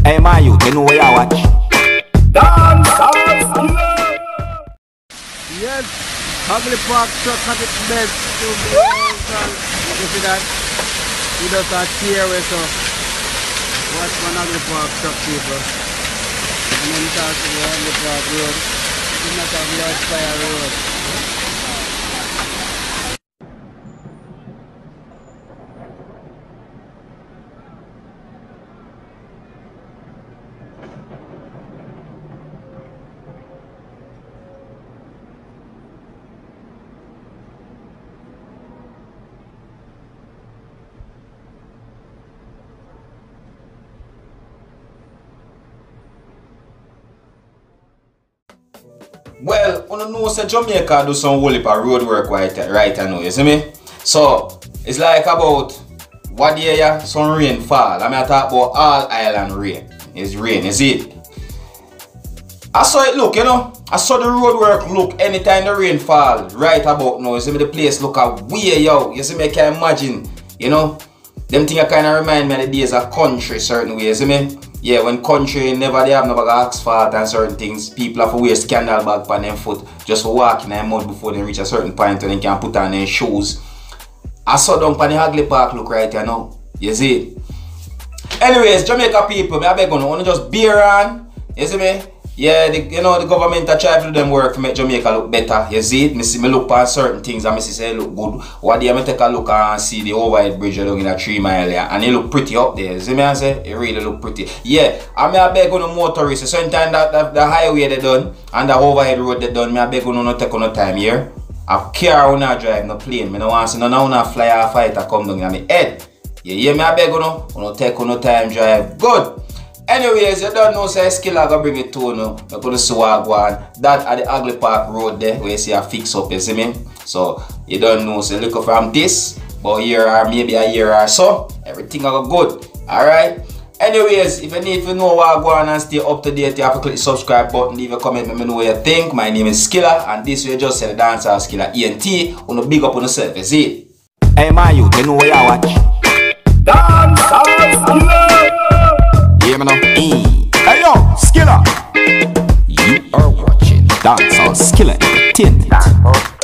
Hey my youth, you know what you watch? Dancehall. Yes, Hagley Park truck at its best. You see that? He does a tear away, so watch one Hagley Park truck, people. And then it's also the Hagley Park road. It's not a large fire road. Well, you know say Jamaica do some whole heap of road work right now, you see me? So, it's like about what year yeah, some rainfall. I mean I talk about all island rain. It's rain, you see it? I saw it look, you know. I saw the road work look anytime the rain fall right about now. You see me the place look a way out. You see me I can imagine, you know. Them things kinda remind me of the days of country certain ways, you see me? Yeah, when country never they have no bag of asphalt and certain things, people have to wear scandal bag on their foot just for walking in the mud before they reach a certain point when they can put on their shoes. I saw down on the Hagley Park look right here now. You see it? Anyways, Jamaica people, I beg you want to just bear on. You see me? Yeah, you know the government are trying to do them work to make Jamaica look better. You see it? Me see me look at certain things and me see say look good. What day I take a look and see the overhead bridge down in a 3 mile here and it look pretty up there. You see me I say? It really look pretty. Yeah, I mean I beg on the motorists. Sometimes that the highway they done and the overhead road they done, me I beg on no take on no time here. A car when I drive, no plane. Me no want to see none of una fly or fighter come down in my head. You hear me I beg on no take on no time drive. Good. Anyways, you don't know say Skilla go bring it to you now. You're gonna see what go on. That at the Hagley Park road there where you see a fix up, you see me? So you don't know, so look from this, but a year or maybe a year or so, everything will go good. Alright? Anyways, if you need to know what go on and stay up to date, you have to click the subscribe button, leave a comment, let me know what you think. My name is Skilla and this way just say the Dancehall Skilla ENT. Wanna big up on yourself, you see? Hey my youth, you know what you watch? Dancehall Skilla! Hear me now? Hey yo, Skilla! You are watching Dancehall Skilla Entertainment.